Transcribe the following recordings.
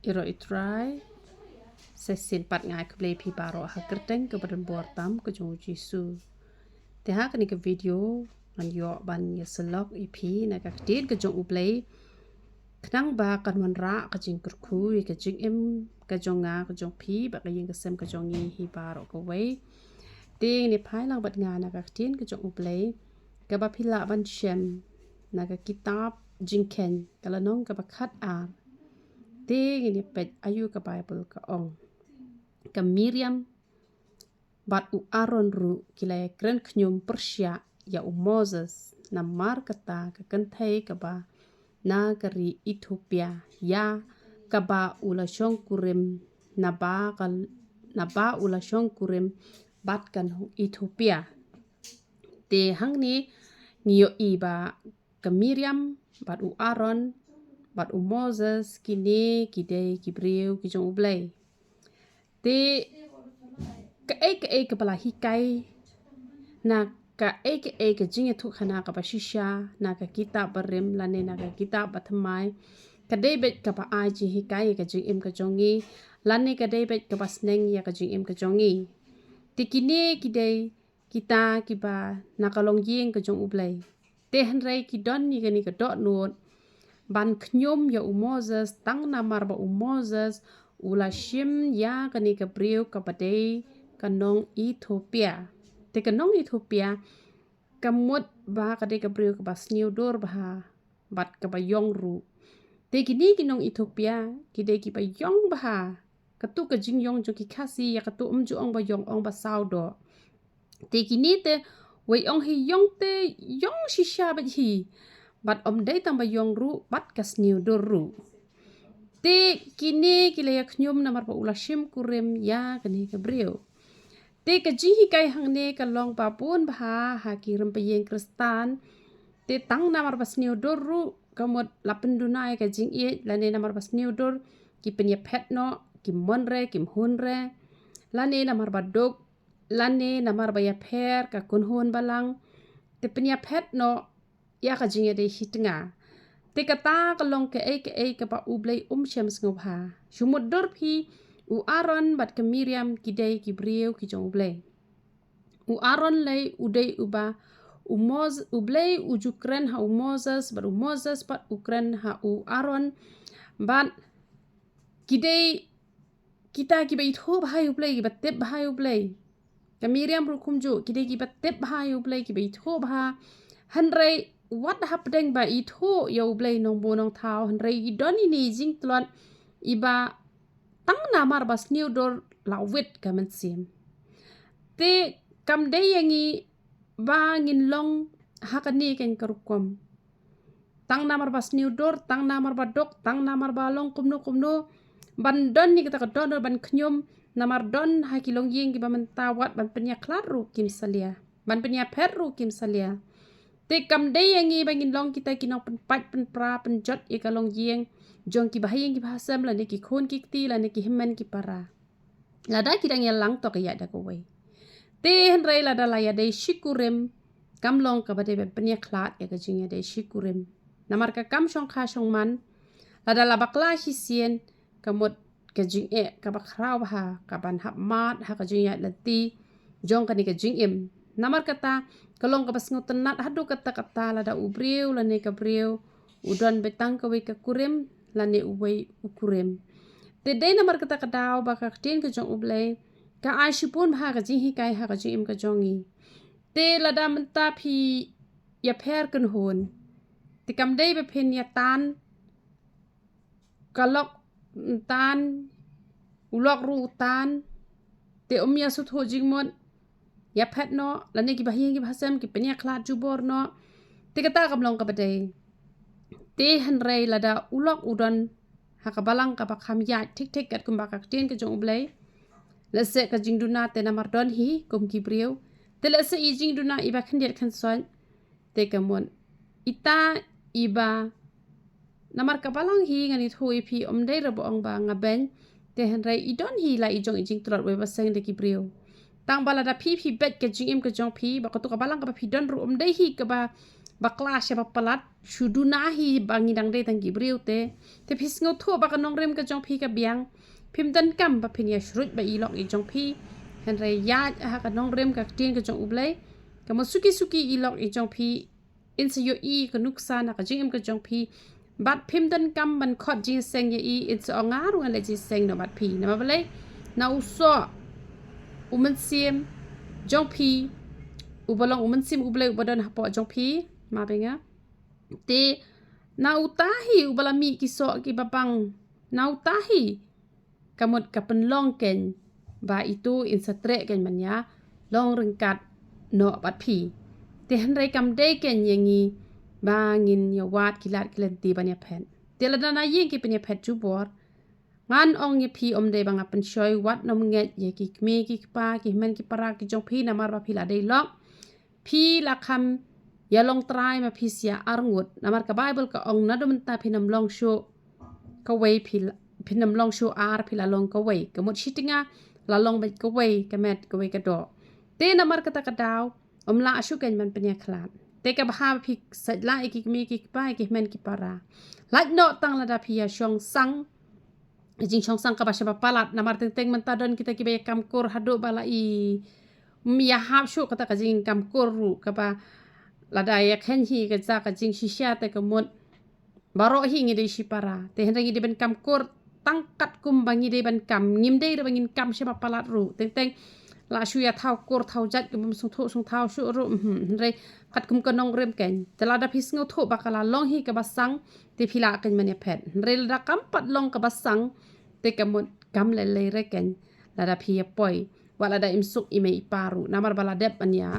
iro itrai sesin pat ngai ke play pi baro ha kerteng ke badan bortam ke jong jisu te ha ke video an yo ban ye selok ipi na ka tin ke jong uplay knang ba kan wan ra ka jing kurku ke jing em ka jong nga ka jong pi ba ka yin ka sem ka jong ni hi baro ko wei ting ni phai lang bat nga na ka tin ke jong uplay ka ba phila ban shem na ka kitab jing ken kala nong ka ba khat a ting ni pet ayu ka bible ka ong ka Miriam bat u Aaron ru kilai kren knyum Persia ya u Moses namar kata ka kentai ka ba nagari Ethiopia ya ka ba ula shong kurim na ba ula shong kurim bat kan Ethiopia te hang ni ngiyo iba ka Miriam bat u Aaron bat u Moses kini kidei kibriu kijong ublay te ka pala hikai na ka jinge tu khana ka bashisha na ka kita barim lane na ka kita batmai ka debet ka pa aji hikai ka jing im ka jongi lane ka debet ka basneng ya ka jing im ka jongi tikine kidei kita kiba nakalong yeng ka jong ublay te hanrai ki don ni ka dot not ban knyum ya u Moses tang namar ba u Moses ula shim ya kani ka priu ka padei kanong Ethiopia te kanong Ethiopia kamut ba ka de ka priu ka ba sniew dor ba bat ka ba yong ru te kini kinong Ethiopia ki de ki ba yong ba ka tu ka jing yong jo ki khasi ya ka tu ju ong ba yong ong ba sao do te kini te wei ong hi yong te yong shisha ba hi bat om dei tang ba yong ru bat ka sniew dor ru te kini kilaya knyum namar pa ula shim kurim ya kani ka brio te ka jihi kai hangne ka long pa pun bha ha kirim pa yeng kristan te tang namar pa sniew dor ru kamot lapendunai ka jing e lane namar pa sniew dor ki penya phet no ki monre kim hunre lane namar ba dog lane namar ba ya pher ka kun hun balang te penya phet no ya ka jing e de hitnga te kata kalong ke ka pa ublay shem ngobha shumut dor phi u Aaron bat ke Miriam kidei ki brieu ki jong ublay u Aaron lay udei uba u Moses ublay u jukren ha u Moses bat u Moses bat ukren ha u Aaron bat kidei kita ki ba itho bhai ublay ki batep bhai ublay ka Miriam rukum ju kidei ki batep bhai ublay ki ba itho bha hanrei wat hapdeng ba itho ya ublay nong bo nong thao hanrei idoni ni jing tlon iba tang namar bas sniew dor lawet kamen sim te kam de yangi ba ngin long hakani ken karukom tang namar bas sniew dor tang namar ba dok tang namar ba long kumno ban don ni kita don ban knyum namar don hakilong yeng ki ba mentawat ban penya klaru kim salia ban penya perru kim salia te kam de yangi bangin long kita kinong penpat penpra penjot e kalong yeng jong ki bahayeng ki bahasam la ne ki khon ki ti la ne ki himman ki para la da ki dang ya lang to ka ya da ko wei te hen rei la da la ya de shikurem kam long ka ba de penya khlat e ka jing ya de shikurem namar ka kam shong kha shong man la da la bakla hi sien kamot ka jing e ka ba khrau ha ka ban hap mat ha ka jing ya la ti jong ka ni ka jing em namar kata kalong ka basngo tenat hadu kata la da ubriu la ne ka briu udon betang ka we ka kurim la ne uwei ukurem te dei namar kata kadau ba ka tin ka jong ublay ka ai shipun bha ka jihi kai ha ka jim ka jongi te la da menta phi ya pher kan hon te kam dei be phen ya tan kalok tan ulok ru tan te ya su tho jingmon ya phet no la ne ki bahing ki bhasam ki penya khlat ju bor no te kata kam long ka badai te han rei la da ulok udon ha ka balang ka ba kham ya tik kat kum ba ka tin ka jong ublay la se ka jing duna te namar don hi kum ki brieu te la se i jing duna iba khandiat khan son te kamon ita iba namar ka balang hi ngani thui phi dei ro ong ba nga ben te han rei i don hi la i jing trot we ba seng de ki brieu tang bala da phi bet ka jing im ka jong phi ba ka tu ka balang ka ba phi don ru dei hi ka ba bakla siapa pelat shudunahi bangi dang de tang gibriu te pis ngau tho ba kanong rem ka jong phi ka biang phim dan kam ba phin ya shrut ba ilok I jong phi han re ya ha kanong rem ka tien ka jong ublei ka mo suki ilok I jong phi in se yo I ka nuksa na ka jing ka jong phi bat phim dan kam ban khot jing seng ye I in se nga ru le ji seng no bat phi na ma balai na uso uman sim jong phi ubalong uman sim ublei ubadan hapo jong phi ma benga te na utahi ubalami kiso ki babang na utahi kamot kapen long ken ba itu in satre ken manya long rengkat no bat phi te hanrai kam de ken yangi bangin ya wat kilat kilenti banya phen te ladana yin ki penya phet chu bor ngan ong ye phi om de banga pen shoi wat nom nget ye ki me ki pa ki men ki para ki jong phi namar ba phi la de lok phi la kham ya long try ma phi sia arngut namar ka bible ka ong nadum ta phinam long sho ka wei phinam long sho ar phi la long ka wei ka mot shitinga la long ba ka wei ka met ka wei ka do te namar ka ta ka daw om la ashu ken man penya khlan te ka ba phi sa la ki me ki pa ki men ki para la no tang la da phi ya shong sang jing chong sang ka ba shaba palat namar teng man ta don kita ki be kam kur hadu bala I mi ya hap shu kata ka jing kam kur ru ka ba lada ya khen hi ka za ka jing shisha te ka mot baro hi ngi de shi para te hen ngi de ben kam kur tangkat kum bangi de ben kam ngim de bangin kam shaba palat ru teng la shu ya thau kur thau jat kum sung thau shu ru re kat kum ka nong rem ken te lada phis ngo tho bakala long hi ka basang te phila ken mane phet re lada kam pat long ka basang te ka mot kam le re ken lada phi ya poi wala da imsuk ime iparu namar bala dep anya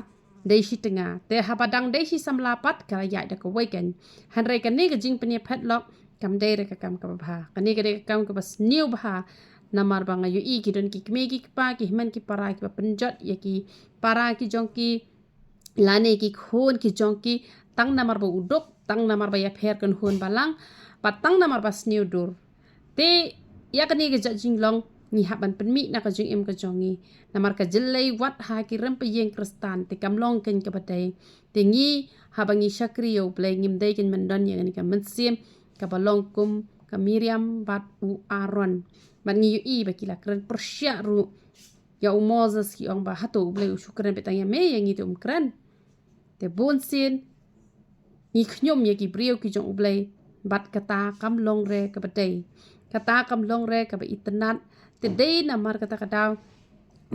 deishi tenga te habadang deishi samlapat kala ya da ko weken hanre kan ni jing penya phet lok kam de re ka kam ka bha kani ka de kam ka bas new bha namar banga yu I ki don ki me ki pa ki men ki para ki penjot ya ki para ki jong ki lane ki khon ki jong ki tang namar ba udok tang namar ba ya pher kan hon balang patang namar bas new dur te ya kani ga jing long ni haban penmi na ka jing em ka jongi namar ka jellei wat ha ki rem pe yeng kristan te kam long ken ka badai te ngi habangi shakriyo play ngim dei ken mandon yang ni ka mensim ka balong kum ka miriam bat u aron man ngi yu I ba kila kren persya ru ya u moses ki ong ba hato play u shukran betanya me yang itu kren te bonsin ni khnyom ye ki brio ki jong play bat kata kam long re ka badai kata kam long re ka ba itnat te dei namar kata kadaw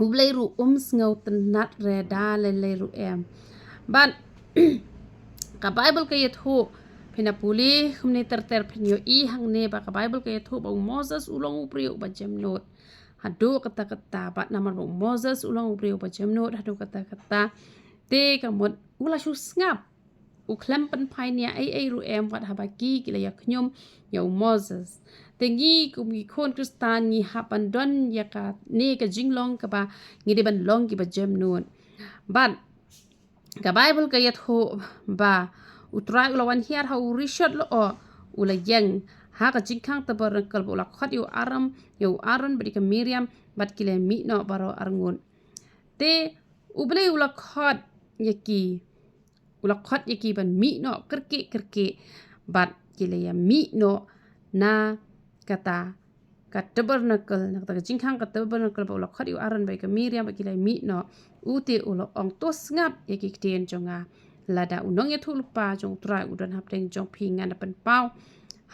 ublay ru ngau tenat re da le ru em ban ka bible ka yet ho pinapuli humne ter pinyo I hang ne ba ka bible ka yet ho ba moses ulong uprio ba jemnot hadu kata ba namar ba moses ulong uprio ba jemnot hadu kata te ka mot ula shu ngap u klempen painia ai ru em wat habaki kila ya khnyom ya moses tengi kumi kon kristan ni hapan don ya ka ne ka jinglong ka ba ngi de ban long ki ba jemnot ban ka bible ka yet ho ba utrai ulawan hiar ha urishot lo o ula yang ha ka jingkhang ta bar kal bola khat yu aron bari ka miriam bat kile mi no baro arngun te uble ula khat yaki ban mi no kerke bat kile ya mi no na kata ka tabernacle na kata jingkhang ka tabernacle bola khat yu aron bari ka miriam bat kile mi no uti ulo ong tos ngap yaki tien jonga lada unong ya thulpa jong trai udan hapteng jong pingan pen pau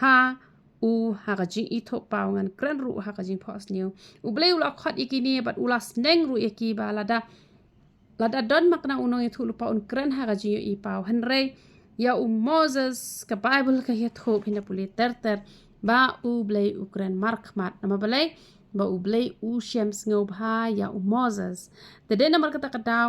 ha u ha ka jing itho pau ngan kren ru ha ka jing phos new u bleu la khat ikini bat ula sneng ru yaki ba lada don makna unong ya thulpa un kren ha ka jing I pau hanre ya moses ka bible ka ya tho phina puli ter ba u blei ukren markmat nama balai ba u blei u shems ngau bha ya moses te de namar kata kadaw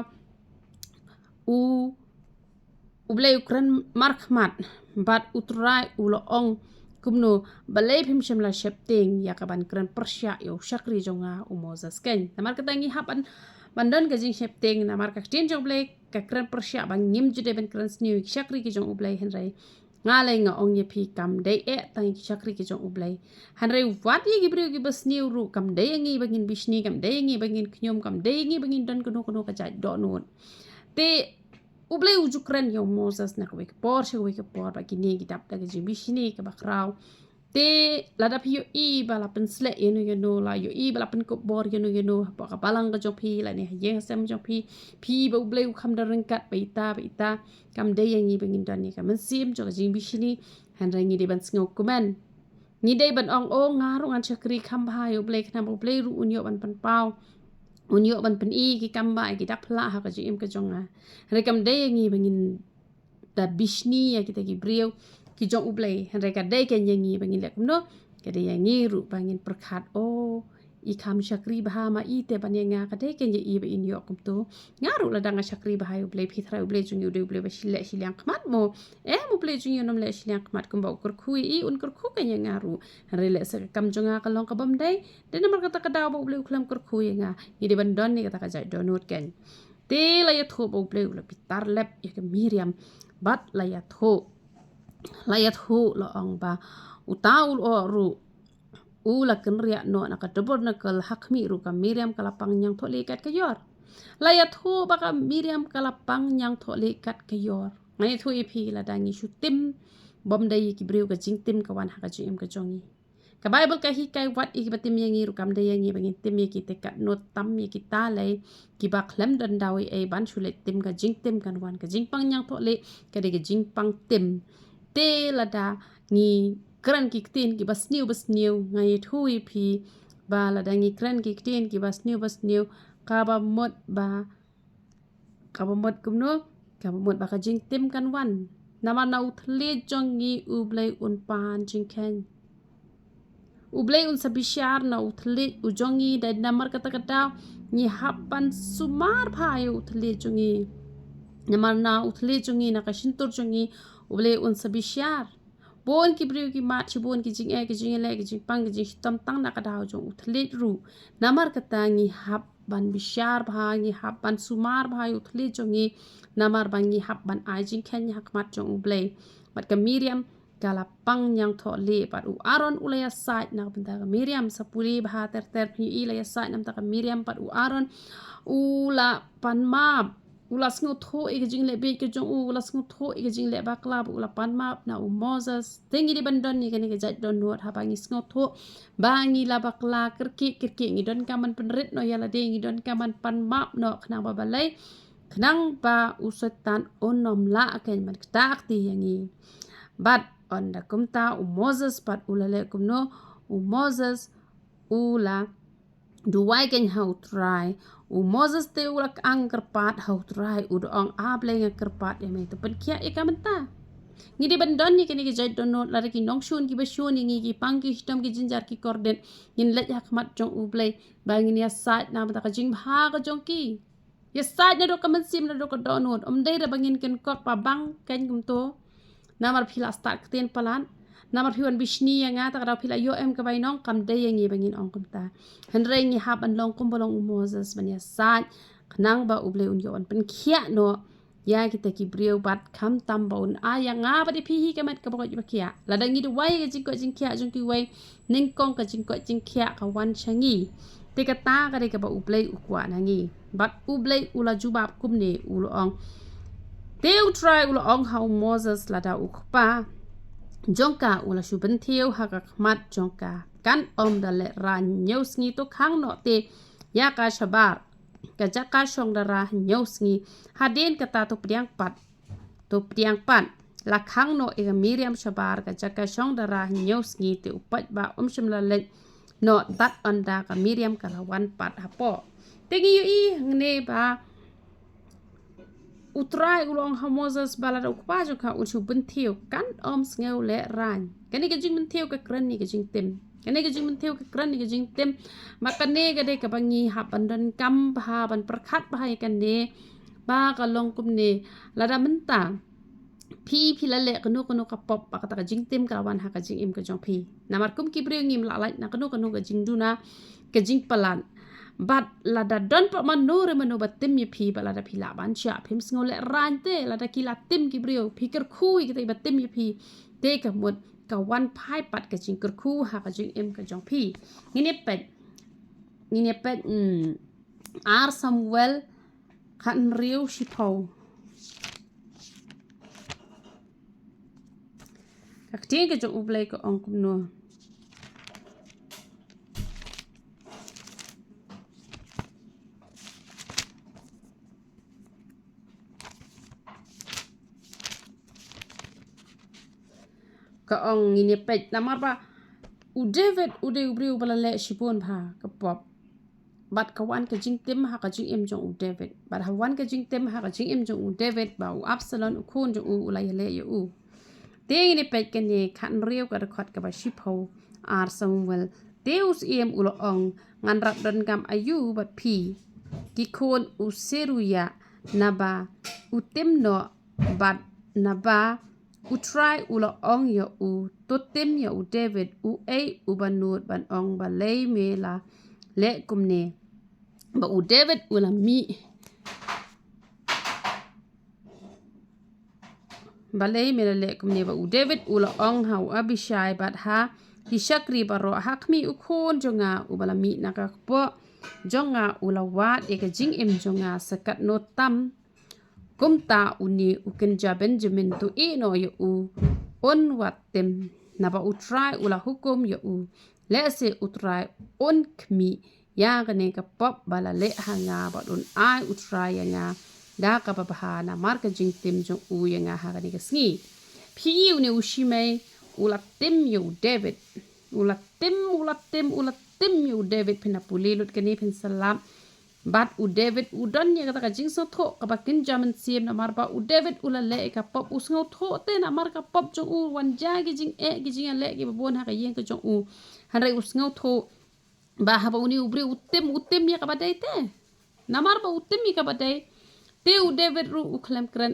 ublay ukran markmat bat utrai ulo ong kumno balay phim shemla shepting yakaban kran persya yo shakri jonga moses ken namar katangi hapan bandan ka jing shepting namar ka tin jong blay ka kran persya bang nim jude ben kran sniew shakri ki jong ublay henrai ngalay nga ong ye phi kam dei tang shakri ki jong ublay henrai wat ye gibri gi bas sniew ru kam dei ngi bangin bishni kam dei ngi bangin khnyom kam dei ngi bangin don kono ka jai do non te ublay ujukren yo Moses na kawik por bagi ni kita daga jing bishini ka bakraw te lada pi yo I bala pen slek yeno la yo I bala pen kop bor yeno pa ka balang ka jong pi la ni yeng sem jong pi ba ublay u kham da rengkat ba ita kam de yang ni bengin dan ni ka men sim jo ka jing bishini han rangi de ban sngo kuman ni de ban ong o ngaru ngan chakri kham ba yo ublay khna ublay ru un yo ban pan pau unyo ban pen I ki kamba ki dak phla ha ka jim ka jonga rekam de ngi bangin da bishni ya kita ki brio ki jong ublay reka de ken yangi bangin lek no ka de yangi ru bangin perkhat o I kham chakri bah ma I te ban nga ka de ken I ba in yo kum to ngaru la danga chakri bah ublay phithra ublay jung yu de ublay ba shiliang khmat mo ublay jung yo nom le shiliang khmat kum ba kur khui I un kur khu ka ngaru rele sa kam jonga ka long ka bam dai de namar kata ka daw ba ublay khlam kur khu nga ni de ban don ni kata ka jai donut ken te la ya tho ba ublay la pitar lep ya ke Miriam bat la ya tho la ong ba utaul o ru ula kenria no na ka dobor na kal hakmi ru ka Miriam kalapang nyang tho lekat ka yor layat ho baka Miriam kalapang nyang tho lekat ka yor ngai thu I phi la dangi shutim bom dai ki briu ka jingtim ka wan ha ka jim ka jongi ka Bible ka hi kai wat I batim yang ru kam dai yang bangin tim ye ki te ka no tam ye ki ta le ki ba khlem dan dawi e ban shule tim ka jingtim kan wan ka jingpang nyang tho le ka de ka jingpang tim te la da ni kran ki ktin ki bas new ngai thui phi ba la dangi kran ki ktin ki bas new ka ba mot kumno ka ba mot ba ka jing tim kan wan nama na uthle jongi ublay un pan jing ken ublay un sabishar na uthle ujongi da namar kata ni hapan sumar phayo uthle jongi namar na uthle jongi na ka shintur jongi ublay un sabishar bon ki briu ki mat chi bon ki jing e ki jing le ki jing pang ki jing tam tang na ka daw jong uthlet ru namar kata ngi hap ban bishar bha ngi hap ban sumar bha uthlet jongi namar bang ngi hap ban ai jing khen hak mat jong ublay bat ka Miriam kala pang nyang tho le pat u Aaron ulaya sait na benda ka Miriam sapuli bha ter phi ilaya sait nam ta ka Miriam pat u Aaron ula pan map ulas ngo tho e jing le be ke jong ulas ngo tho e jing le bakla ula pan map na u Moses tengi di bandon ni kan ke jat don nuat ha bangi ngo tho bangi la bakla kirki ngi don kaman penrit no yala de ngi don kaman pan map no khnang ba balai khnang ba usetan onom la ken man tak ti yangi bat on da kumta u Moses pat ulale kumno u Moses ula duwai ken how try u Moses te ulak ang kerpat how try u doang able ng kerpat ya me to penkia e kamenta ngi di bandon ni kini jai donot la ki nongshun ki bashun ngi ki pangki hitam ki jinjar ki korden nin let hakmat jong ublay bangin ya sait na mata ka jing bha ka jong ki ya sait na do ka mansim na do ka donot dai da bangin ken kok pa bang ken kum to namar phila start kten palan namar phiwan bishni yang ata kada phila yo em ka bainong kam de yang ngi bangin ong kumta hanrei ngi hab an long kumbolong Moses banya sat khnang ba uble un yo an pen khia no ya kita ki brio bat kham tam ba un aya nga ba di phi ka mat ka ba ba khia la dang ngi du wai ka jing ko jing khia jong ki wai ning kong ka jing ko jing khia ka wan changi te ka ta ka de ka ba uble ukwa na ngi bat uble ula jubab kum ne ulo ong teu try ulo ong how Moses la da ukpa jongka ula shuban thieu haka khmat jongka kan om da le ra nyos ngi to khang no te ya ka shabar ka jaka shong da ra nyos ngi haden ka ta to priang pat la khang no e Miriam shabar ka jaka shong da ra nyos ngi te upat ba shim la le no tat on da ka Miriam ka lawan pat hapo te ngi yu I ne ba utrai ulong ha Moses balada ukpa jo ka uchu buntheu kan om sneu le ran kani ka jing buntheu ka kran ni ka jing tem kani ka jing buntheu ka kran ni ka jing tem makane ka de ka bangi ha pandan kam bha ban prakhat bhai kan ne ba ka long kum ne lada menta phi la le kanu ka pop pa ka ta jing tem ka wan ha ka jing im ka jong phi namar kum ki breu ngim la lai na kanu ka jing duna ka jing palan bat lada don pa manure manu batim ye phi balada phi la ban cha phim ngole ran te lada kila tim ki brio phikir khui ki batim ye phi te ka mut ka wan phai pat ka jing kur khu ha ka jing em ka jong phi ngine pet ar Samuel khan riu shipo Akting ke jong ublay ko ong kumno. Ka ong ini pej namar ba u David u de ubri ubala le shipon pha ka pop. Bat kawan ka jing tim ha ka jing em jong u David. Bat hawan ka jing tim ha ka jing em jong u David ba u Absalom u khon jong u ulay le ye u. Te ini pej ka ni khan riu ka rekhot ka ba shipo ar Samuel. Deus iem ulo ong ngan rap don gam ayu bat pi. Ki khon u seruya naba u timno bat naba u try ulo ong ya u totem ya u David u u banut ban ong ba lei me la le kumne ba u David ula mi ba lei me la le kumne ba u David ula ong ha u Abishai bat ha hi shakri baro hakmi u khon jonga u bala mi naka po jonga ula wat e ka jing im jonga sakat no tam kumta uni ukenja Benjamin tu no ya u on watem naba utrai ula hukum ya u lese utrai on kmi ya gane ka pop bala le hanga ba don ai utrai ya nga da ka babahana marka jing tim jong u ya nga ha gane ka sngi pi uni ushime ula tim you David ula tim you David pinapulilut kani pin salam bat u David u don ya kata ka jing so tho ka bakin jaman siem na marba u David ula le ka pop u sngo tho te na mar ka pop jong u wan ja gi jing le gi babon ha ka yeng ka jong u han rai u sngo tho ba ha ba uni u bre u tim ya ka badai te na mar ba u tim ka badai te u David ru u klam kran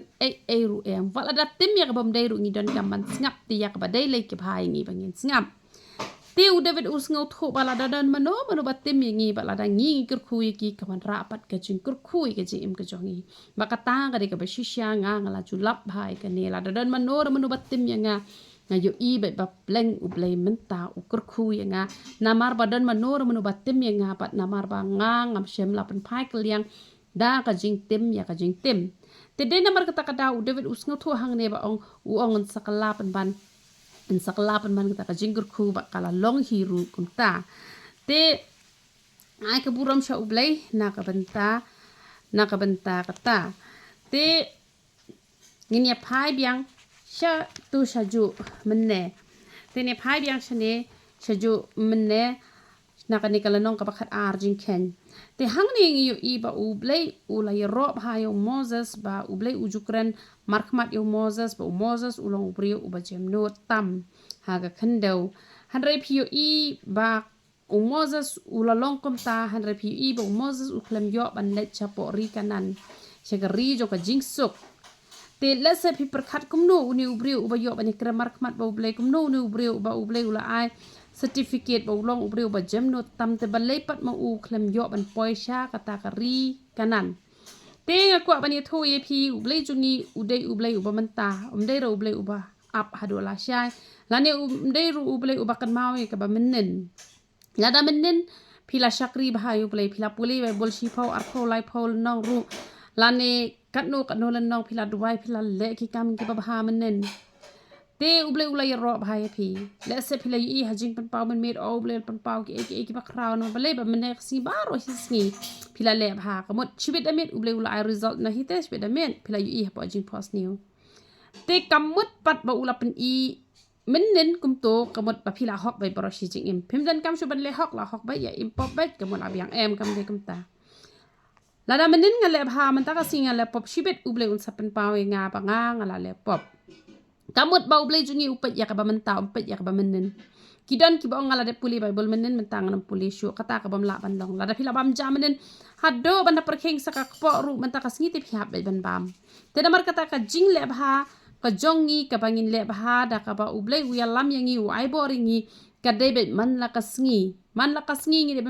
ru em wala da tim ya ka bam dai ru ngi don kam man ngap ti ya ka badai le ki bhai ngi bangin ngap Tiu David usngau tho balada dan mano batim ngi balada ngi kurkhui ki kawan rapat ka jing kurkhui ka jing im ka jongi bakata ka de ka bashisha nga ngala julap bhai ka ne la dan mano batim nga yo I ba pleng u blay menta u kurkhui nga namar badan mano batim nga pat namar ba nga ngam shem la pen phai kliang da ka jing tim ya ka jing tim te de namar kata kada u David usngau tho hang ne ba ong u ong sakala pen ban in sakalapan man kita ka jinggur ku ba kala long hiru kunta te ai ka buram sha ublay na ka benta kata te nginya phai biang sha tu shaju menne te ne phai biang shane shaju menne na ka ni kala nong ka bakhat ar jing ken te hang ni ngi yo I ba ublay ula yero ba yo Moses ba ublay ujukran markmat yo Moses ba Moses ulong ubri uba jemno tam haga khandau hanre pio I ba Moses ula longkom ta hanre pio I ba Moses uklam yo ban let chapo ri kanan shagari jo ka jingsuk te lese pi perkhat kumno uni ubri uba yo ban kra markmat ba ublay kumno uni ubri uba ublay ula ai certificate ba ulong ubri uba jemno tam te balay pat ma u klam yo ban poisha kata kari kanan Tenga kwa bani tho ye pi ublay jungi udai ublay uba menta umdai ro ublay uba ap hadola syai lane umdai ro ublay uba kan mau ka ba menen lada menen pila syakri bahayu ublay pila puli ba bol shipau arpo lai pol nong ru lane katno lan nong pila duai pila le ki kam ki ba baha menen te ublay ulay ro bahaya pi lese pila I hajing pan pau men med ublay pan pau ki ki ba kraw no balay ba menen si baro singi pila le bha kamot chibit amit ublay ulay result na hites chibit amit pila I ha pa jing post new te kamot pat ba ulapan I menen kumto kamot ba pila hok bay baro shi jing im pimdan kam shuban le hok la hok bay ya im pop bay kamot abyang em kam de kumta lada menen nga le bha man ta ka singa le pop shibit ublay un sapen pau nga ba nga ngala le pop kamot ba ublay jungi upet ya ka ba menta upet ya ka ba menen kidon ki ba ngala de puli bible menen mentang ng puli syu kata ka bam la ban long lada pila bam jam menen hado banda perkheng sa ka po ru menta ka singiti phap ban bam te damar kata ka jing le bha ka jongi ka bangin le bha da ka ba ublay uya lam yangi u ai boringi ka debet man la ka sngi ngi de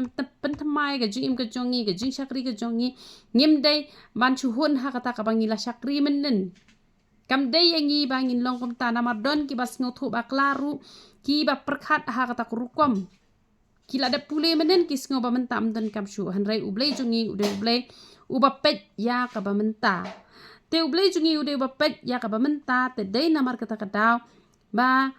pentamai ka jing im ka jongi ka jing shakri ka jongi ngim dai ban chu hun ha kata ka bangila shakri menen kam day yangi bangin long kom ta namar don ki bas ngothu ba klaru ki ba perkhat ha kata kurukom kila de pule menen ki sngo ba mentam don kam shu hanrai ublay jungi ublay uba pet ya ka ba menta te ublay jungi uba pet ya ka ba menta te day namar kata kadaw ba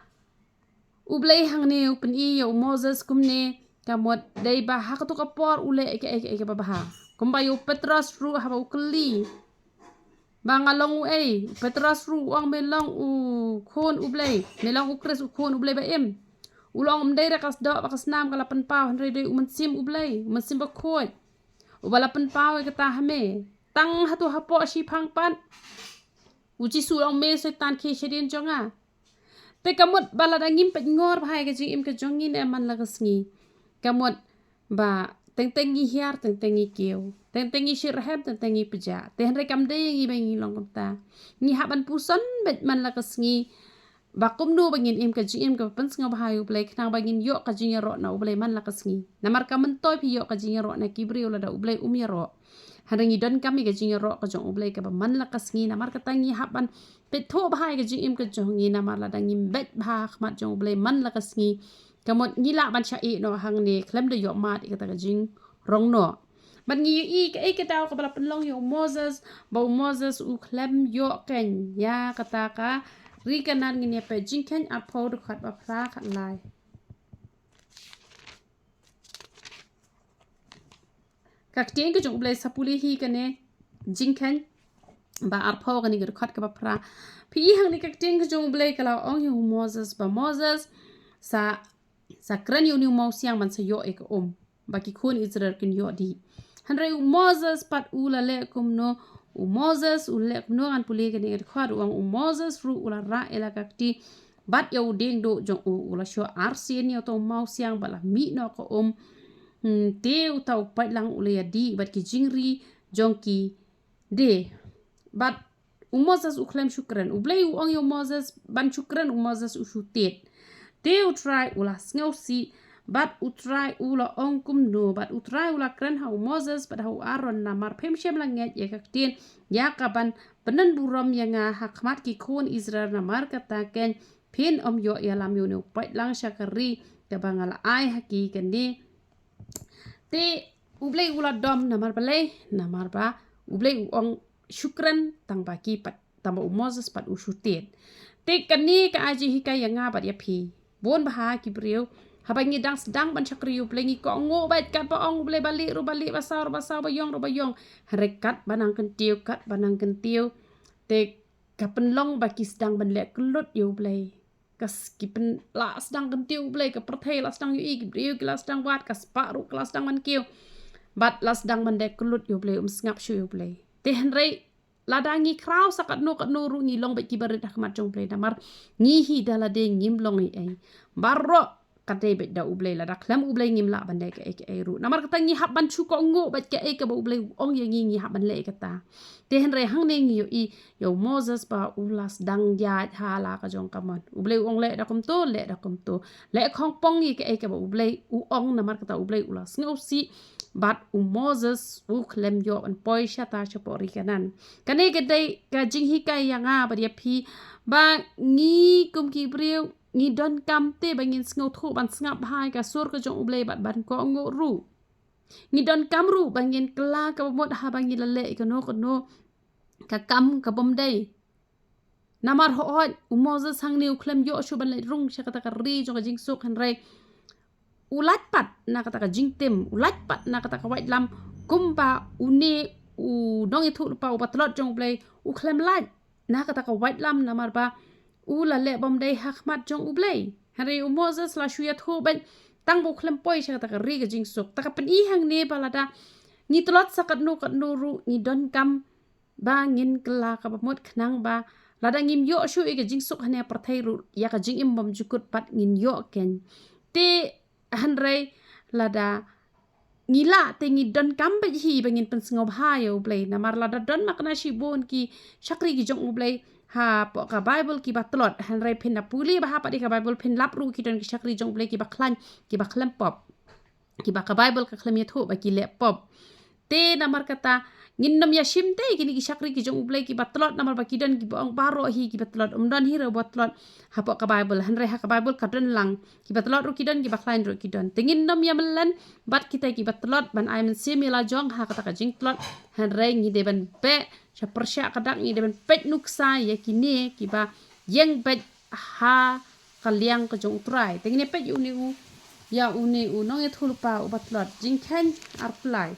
ublay hang ne pen I yo Moses kumne kamot dai ba ha to kapor ule eke babaha kumba yo Petros ru ha ukli bangalong Petros ru ang melong u khon ublay melong ukres u khon ublay ba ulong mdai ra kas do bakas nam kala pen pau hre dei umensim ublay umensim ba khoi ubala pen pau ke ta hame tang hatu hapo si phang pan uji su ong me setan ke shedin jonga te kamot bala dangim pet ngor bhai ke jing im ke jongin eman lagas ngi kamot ba teng ngi hiar teng ngi keu teng ngi shirhab teng ngi peja te hre kam dei ngi bengi long kamta ngi haban puson bet man lagas ngi bakum nu bangin im ka jing im ka pens nga bhayu play knang bangin yo ka jing ro na ublay man lakas ngi namar ka mentoy pi yo ka jing ro na kibri ula da ublay ro harangi don kami ka jing ro ka jong ublay ka ba man lakas ngi namar ka tangi haban petho bhai ka jing im ka jong ngi namar la dangi bet bha khmat jong ublay man lakas ngi kamot ngi la ban cha I no hang ne klem de yo mat ka ta ka jing rong no ban ngi I ka daw ka bala penlong yo Moses u klem yo ken ya kata ka ri kanan ngine pe jingken apo du khat ba phra khat lai kak teng ke jong blai sapuli hi kane jingken ba arpo kani ger khat ka ba phra pi hang ni kak teng ke jong blai kala ong yo Moses sa kran yo ni mau siang man sa yo ek ba ki khon Israel kin yo di hanre Moses pat ula le kum no Moses ulek no an puli ke nger khar uang Moses ru ula ra ela kakti bat yo ding do jong ula sho arsin yo to mau siang bala mi no ko te utau pat lang ula ya di bat ki jingri jong ki de bat Moses uklem shukran ublay uang yo Moses ban shukran Moses ushutet te utrai ula sngau si bat utrai ula ongkum no bat utrai ula kren hau Moses bat hau Aaron namar pem shem langet ya kaktin ya kaban penan buram yang hakmat ki khon Israel namar kata ken pin yo ya lam yo no pat lang syakari ka bangala ai haki kende te ublay ula dom namar balay namar ba ublay ong syukran tang baki pat tamba Moses pat ushutet te kani ka aji hikay yang bat ya pi bon baha ki brio habangi dang sedang ban chakri yu plengi ko ngo bait kat pa ong ble balik basau bayong rekat banang kentiu te kapenlong baki sedang ban lek kelut yu ble kas kipen la sedang kentiu ble ke perthai la sedang yu ki brio ki la sedang wat kas pa ru la sedang ban kiu bat la sedang ban lek kelut yu ble ngap shu yu ble te henrei ladangi kraw sakat no ru ngi long baki barit hakmat jong ble namar ngi hi dala de ngim long ai barro kate bet da ublay la dak lam ublay ngim la bandai ke ru namar kata ngi hab ban chu ko ngo bet ke ke ba ublay ong ye ngi hab ban le kata te hen re hang ne ngi yo Moses ba ulas dang ya ha la ka jong kaman ublay ong le da kum to le khong pong ngi ke ba ublay u ong namar kata ublay ulas ngau si bat Moses u klem yo an poi shata chapori kanan kane ke dai ka jing hi kai yanga ba dia phi ba ngi kum ki briu ngi don kam te bangin ngau thu ban ngap hai ka sur ka jong ublay bat ban ko ngo ru ngi don kam ru bangin kla ka mod ha bangin le ka no ka kam ka bom dai namar ho Moses sang ni uklem yo shu ban le rung sha kata ka ri jong ka jing suk han re ulat pat na kata ka jing tem ulat pat na kata ka wait lam kumba une u dong i thu pa u batlot jong ublay uklem lat na kata ka wait lam namar ba ula le bom dai hakmat jong ublay hari Moses la shuya thu ban tang bu klem poi sha ta ka ri ga jing suk ta ka pen I hang ne balada ni tlot sakat no ru ni don kam ba ngin kla ka ba mot khnang ba lada ngim yo shu e ga jing suk hane parthai ru ya ka jing im bom jukut pat ngin yo ken te han rei lada ngila te ngi don kam ba hi bangin pen sngop ha yo ublay namar lada don makna shi bon ki shakri ki jong ublay ha po ka Bible ki batlot han rai phin na puli ba ha pa di ka Bible phin lap ru ki don ki shakri jong ble ki ba khlan ki ba khlam pop ki ba ka Bible ka khlam ye thu ba ki le pop te namar kata ngin nam ya shim te ki ni ki shakri ki jong ble ki batlot namar ba ki don ki bong baro hi ki batlot don hi ro batlot ha po ka Bible han rai ha ka Bible ka don lang ki batlot ru ki don ki ba khlan ru ki don tingin nam ya melan bat kita ki batlot ban ai men simila jong ha kata ka jing tlot han rai ngi de ban pe sa persya kadak ni deban pet nuksa ya kini kiba yang bet ha kaliang ke jong try tengine pe uni u ya uni u nong ya thulpa u batlot jingkhan arplai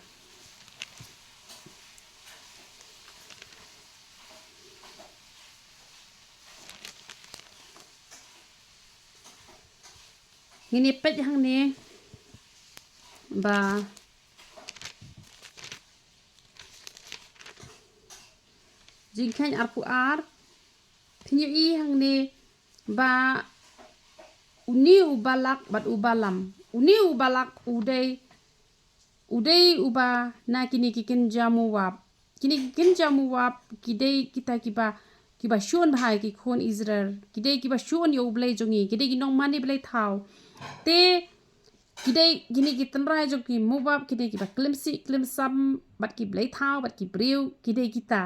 ngini pe hang ni ba jingkhan arpu ar thinyu I hang ni ba uni ubalak bat ubalam uni ubalak udai uba na kini kikin jamu wap kini kikin jamu wap kidai kita kiba shon bhai ki khon Israel kidai kiba shon yo blai jongi kidai ginong mani blai thau te kidai gini kitan rai jong ki mobab kidai kiba klimsam bat ki blai thau bat ki briu kidai kita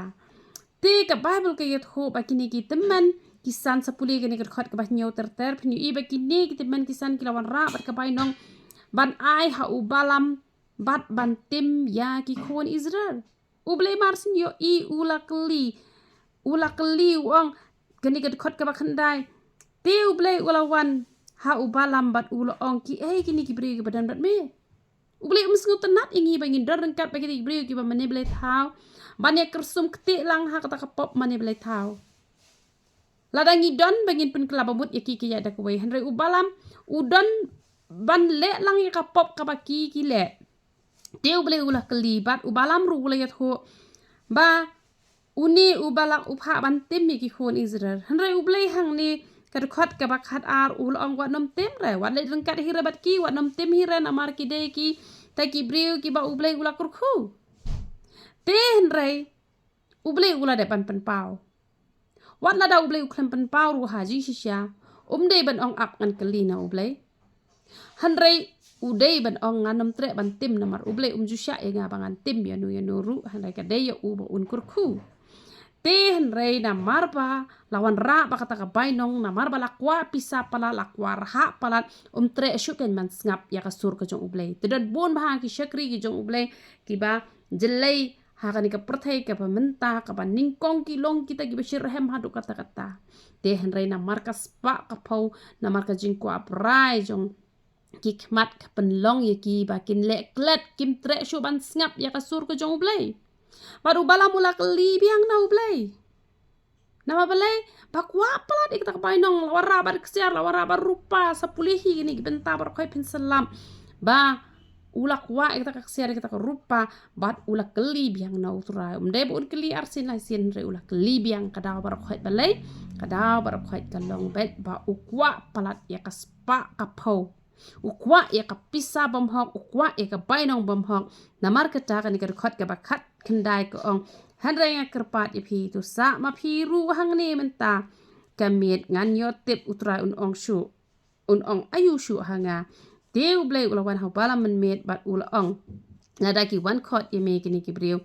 te ka Bible ka yet ho ba kini ki teman kisan sapuli gani ker khot ka ba nyau ter phni I ba kini ki teman kisan kilawan ra bat ka bai nong ban ai ha u balam bat ban tim ya ki khon Israel ublei marsin yo I ulakli uang gani ker khot ka ba khandai te ublei ulawan ha u balam bat ong ki kini ki bri ka badan bat me ublei umsngu tenat ingi bangin dar rengkat ba kini bri ki ba mane blai thau banyak kersum ketik lang ha kata kapop mane blai thau ladangi don bangin pen kelabamut ya ki ya da kuwai hanre ubalam udon ban le lang ya kapop ka ba ki le teu blai ulah kelibat ubalam ru ulah ya tho ba uni ubalak upha ban tim ki khon Israel hanre ublai hang ni kad khot ka ba khat ar ul ong wa nom tem re wa le rengkat hira bat ki wa nom tem hira namar ki de ki ta ki briu ki ba ublai ulah kurkhu ten rai ublei ula de pan pau wat la da ublei ukhlem pan pau ru haji shisha dei ban ong ap ngan kelina ublei han rai udei ban ong nganom tre ban tim namar ublei jusha e nga bangan tim ya nu ru han rai ka de ya u ba un kurku te han rai namar ba lawan ra ba kata ka bai nong namar ba lakwa pisa pala lakwa raha pala tre shuken man ngap ya ka sur ka jong ublei tedan bon ba ki shakri ki jong ublei ki ba jelai hakani ka perthai ka pamenta ka ningkong ki long kita ki bashir hem hadu kata te henrei na markas pa ka phau na marka jingko aprai jong ki khmat ka penlong ye ki ba kin le klet kim tre shu ban snap ya ka sur ka jong ublei baru bala mula kli biang na ublei nama balai bakwa pelat ik tak painong lawara bar kesiar lawara bar rupa sapulihi gini benta bar khoi pin salam ba ulak wa kita kaksiar kita rupa bat ulak keli biang na uturai dai bun keli arsin lai sin re ulak keli biang kadau bar khoi balai kadau bar khoi kalong bet ba ukwa palat ya kaspa kapau ukwa ya kapisa bom hok ukwa ya ka bainong bom hok namar kata kan ikar khot ka bakhat kendai ko ong hanrai nga kerpat ipi tu sa ma phi ru hang ne menta kamiet ngan yo tip uturai ong shu ong ayu shu hanga teu blai ulawan ha bala man met bat ula ong nada ki wan khot ye me kini ki briu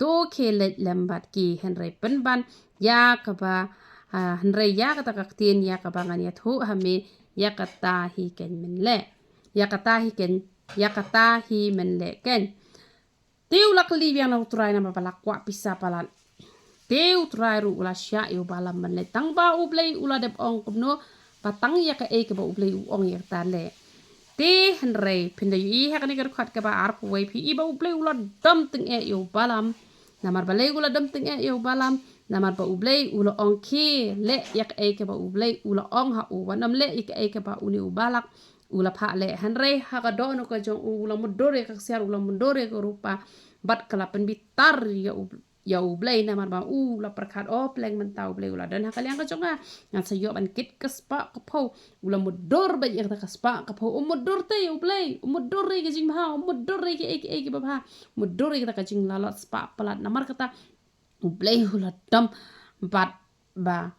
to khelet lambat ki henrai penban ya ka ba henrai ya ka ta ka tin ya ka bangan ya thu ha me ya ka ta hi ken men le ya ka ta hi ken ya ka ta hi men le ken teu lak li yang na utrai na ba lakwa pisa palan teu trai ru ula sya yu bala man le tang ba u blai ula dep ong kumno patang ya ka ka ba u blai ong ya ta le te henrei pinda yu ha kan ikar khat ka ba ar puai phi I ba ublei ula dam ting yo balam namar balai ula dam ting yo balam namar ba ublei ula ong ke le yak ka ba ublei ula ong ha u wanam le ik ka ba uni ubalak ula pha le henrei ha ka do no ka jong ula mudore ka siar ula mudore ko rupa bat kala pen bitar ya ublei namar ba ula perkhat pleng mentau ublei ula dan ha kaliang ka jonga ngan sayo ban kit kaspa ka phau ula mudor ba yak ta kaspa ka phau mudor te ublei mudor re ka jing ha mudor re ki ba ha mudor re ka jing lalot spa palat namar kata ublei ula dam bat ba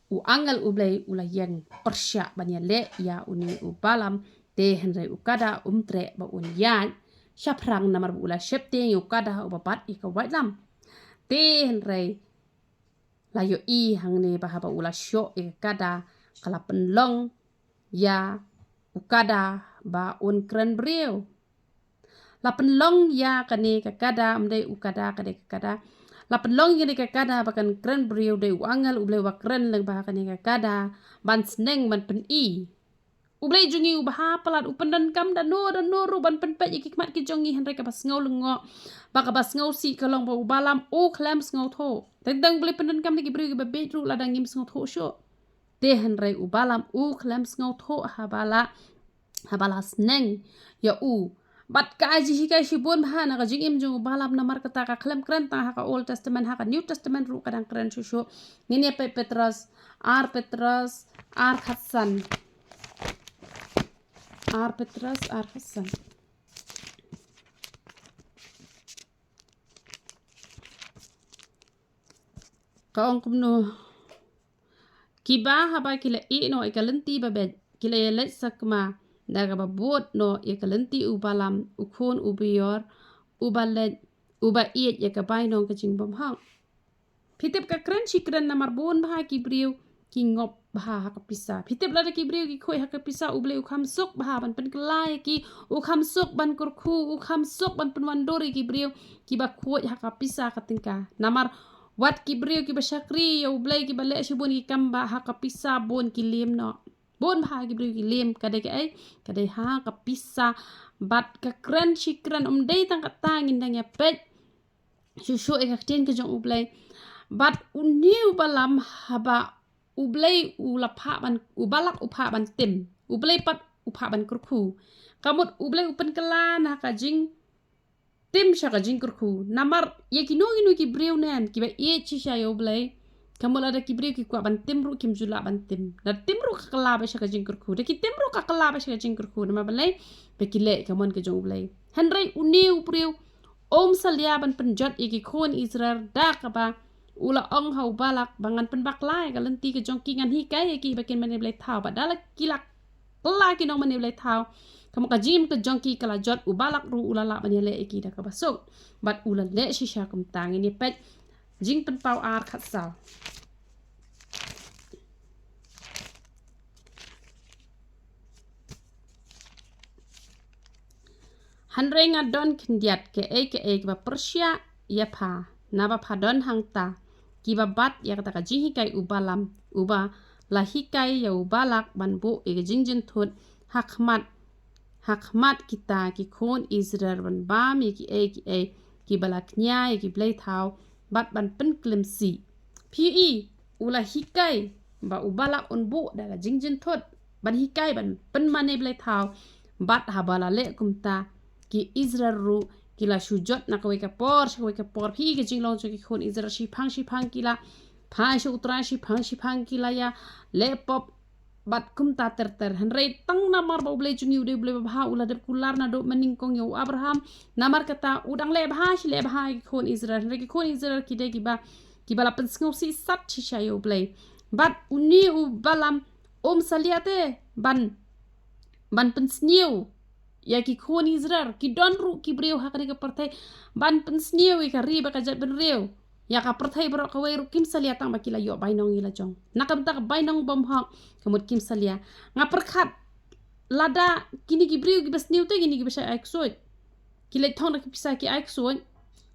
u angal ublei ula yang persya banya le ya uni ubalam te henrei ukada tre ba un yan syaprang namar ula shepte ukada ubabat ika wailam te henrei layo I hang ne bahaba ula syo kada kala penlong ya ukada ba un kren breu la penlong ya kane kada mde ukada kade kada la penlong ini kada bakan kren beriu de wangal ublei wa kren leng bahakan ini kada ban sneng ban pen i ublei jungi ubaha palat upendan kam dan no ru ban pen pet ikmat ki jongi henre ka bas ngau lengo baka bas ngau si kalong ba ubalam o klem ngau tho tendang ublei pendan kam ni beriu ba bedru ladang ngim ngau tho syo te henre ubalam u klem ngau tho habala sneng ya bat ka aji hikai shibun bahana ka jing im jung balap namar kata ka klem kren ta ka Old Testament ha ka New Testament ru kadang kren shushu ngini Petrus ar Hassan ka ong kumno kiba haba kila i no ikalenti babet kila yelet sakma daga babot no ikalenti ubalam ukon ubiyor ubalet uba iet yakabai no kaching bom hang pitip ka kren shikren namar bon bah ki briu ki ngop bah ka pisa pitip lada ki briu ki khoi ha ka pisa uble ukham sok bah ban pen kelai ki ukham sok ban kurku ukham sok ban penwandori ki briu ki ba khoi ha ka pisa ka tingka namar wat ki briu ki basakri ya uble ki bale shibun ki kamba ha ka pisa bon ki lim no bon bah ki briu ki lim kadai ha ka pisa bat ka kren shikren dei tang ka tangin dang ya pet shushu e ka tin ka jong uble bat uniu balam haba ublei ulapha ban ubalak upha ban tim ublei pat upha ban kurku kamut ublei upen kala na ka jing tim sha ka jing kurku namar ye ki no ki breu nem ki ba ye chi sha yo ublei kamul ada ki breu ki kwa ban tim ru kim jula ban tim na tim ru ka kala ba sha ka jing kurku de ki tim ru ka kala ba sha ka jing kurku nama balai be ki le kamon ka jong ublei henrei uniu breu salia ban penjot ye ki khon Israel da ka ba ula ong hau balak bangan penbaklai kalenti ke jongki ngan hikai ki bakin manibelai thau badala kilak la ki nong manibelai thau kamu ka jim ke jongki kala jot ubalak ru ulala manile ki da ka basuk bat ulan le shisha kum tang ini pet jing pen pau ar khatsal hanrenga don kindiat ke ba Persia ya pa naba padon hangta kiba bat ya kata ka jihikai ubalam uba lahikai ya ubalak banbu e jingjin thut hakmat kita ki khon Israel ban bam ki ki balaknya ki blai thau bat ban pen klemsi pi ula hikai ba ubalak unbu da jingjin thut ban hikai ban pen mane blai thau bat habala le kumta ki Israel ru kila shujot na kawai ka por phi ke jinglong chu ki khon Israel shi phang kila phai shu utra shi phang kila ya lepop bat kum ta ter henrei tang namar ba ble chung yu de ble ba ula de kular na do mening kong yo Abraham namar kata udang le ba shi le ba ki khon Israel henrei ki khon Israel ki de ki ba la pensngau si sat chi sha yo ble bat uni u balam saliate ban pen sniew ya ki khon Israel ki don ru ki breu hakari ka partai ban pen sniew ka riba ka jat ben reu ya ka partai bro ka wei ru kim salia tang bakila yo bainong ila jong nakam tak bainong bom hak kamut kim salia nga perkhat lada kini ki breu ki bas sniew te kini ki basa ek soy ki le thong ki pisa ki ek soy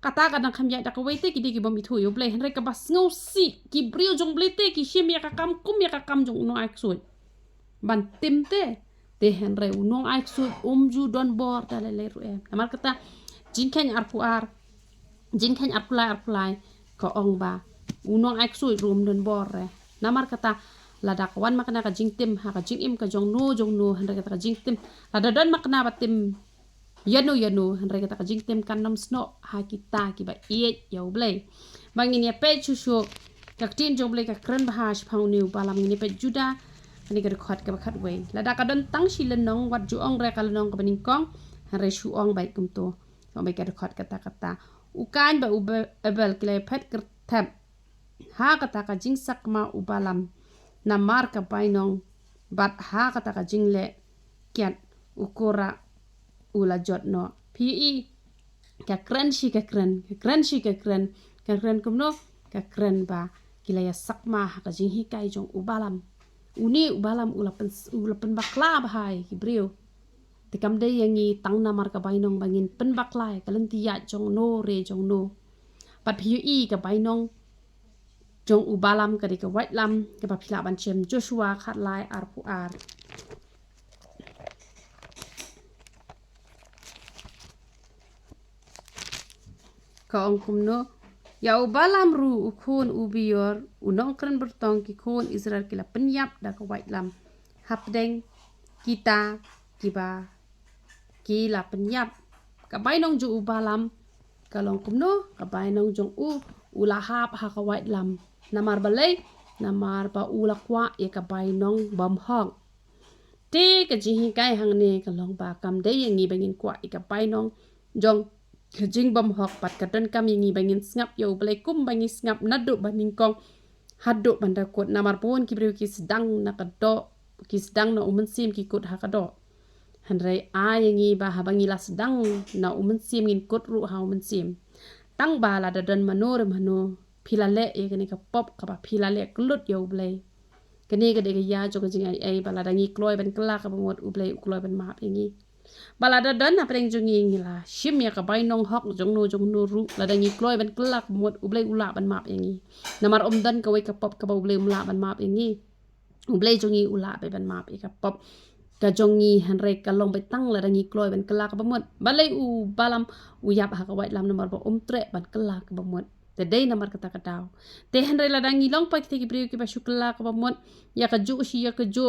kata kadang kham ya da ka wei te ki de ki bom ithu yo blai henre ka bas ngau si ki breu jong blai te ki shim ya ka kam kum ya ka kam jong no ek soy ban tim te henre unong aik su ju don bor dale le ru namar kata jingkhen arpulai ko ong ba unong aik su rum don bor re namar kata lada kawan makna ka jingtim ha ka jingim ka jong no henre kata ka jingtim lada don makna batim yanu henre kata ka jingtim kan nom sno ha kita ki ba iet ya blai bangin ya pe chusu ka tin jong blai ka kren ba hash phau niu balam ni pe juda ani ka record ka bakhat wei lada ka don tang silenong wat ju ong re ka lenong ka beningkong hare shu ong bai kumto so bai ka record kata ukan ba ubel kle phet kertap ha kata ka jingsak ma ubalam namar ka bainong bat ha kata ka jingle kiat ukura ula jotno pi ka kren ka kren kumno ka kren ba kila ya sakma ha ka jinghi kai jong ubalam uni ubalam ulapen bakla bahai ki breu tikam de yangi tang namar ka bainong bangin pen bakla kalenti ya jong no re jong no pat PUE ka bai nong jong ubalam ka di ka white lam ka pa phila ban chem Joshua khat lai ar pu ar ka ong kum no ya ubalam ru ukun ubior unong kren bertong ki kun Israel kila penyap da ka white lam hapdeng kita kiba kila penyap ka bai nong ju ubalam ka long kum no ka bai nong jong ulahap ha ka white lam namar balai namar ba ulakwa ya ka bai nong bam hong te ka jihi kai hang ne ka long ba kam de yangi bangin kwa ka bai nong jong jing bam hok pat ka don kam yangi bangin snap yo balai kum bangi snap nadu baning kong hadu banda kot namar pon ki brew ki sedang na ka do ki sedang na umen sim ki kot ha ka do handrai a yangi ba ha bangi la sedang na umen sim ngin kot ru ha umen sim tang ba la da don manor mano philale e kani ka pop ka ba philale klut yo blai kani ka de ka ya jo ka jing ai ba la da ngi kloi ban kla ka bot u blai u kloi ban ma ngi ba la da don na preng jo ngi la shim ya ka bai nong hok jong no ru la da ngi kloi ban kla ka bot u blai u la ban ma ngi namar dan ka wai ka pop ka ba u blai u la ban ma ngi u blai jo ngi u la ban ma ka pop ka jongi hanre ka long bai tang la dangi kloi ban kala ka bamot balai u balam u yap ha ka wait lam namar ba tre ban kala ka bamot te dei namar kata ka daw te hanre la dangi long pa ki briu ki ba shukla ka bamot ya ka ju shi ya ka ju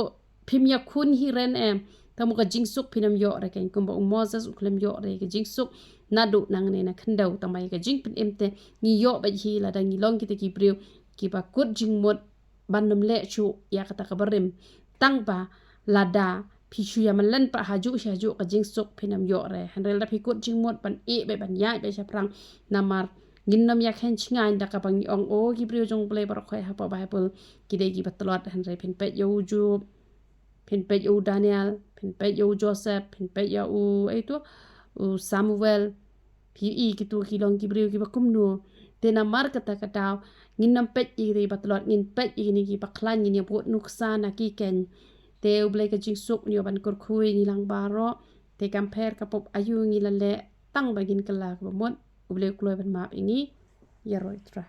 phim ya khun hi ren em tamu ka jingsuk pinam yo ra ka kum ba moses u klem yo re ka jingsuk nadu nang ne na khandau tamai ka jing pin em te ni yo ba hi la dangi long ki briu ki ba kut jing mot bandam le chu ya kata ka barim tang ba lada pishu ya malan pa haju ka jingsuk pinam yo re handel da pikut jingmot pan e be ban ya be chaprang namar ginnam ya khen chingai da ka bang ong o ki brio jong play bar khoi ha pa bible ki de ki batlot handre pin pe yo ju pin pe yo daniel pin pe yo joseph pin pe ya u ai to u samuel pi ki tu ki long ki brio ki bakum no te namar kata daw ginnam pe i re batlot ngin pe i ni ki paklan ni bot nuksa na ki ken te ublay ka jingsuk nyo ban kurkhui ni lang baro te compare ka pop ayu ngi lale tang bagin kala ka bamot ublay kloi ban map ingi yaroi tra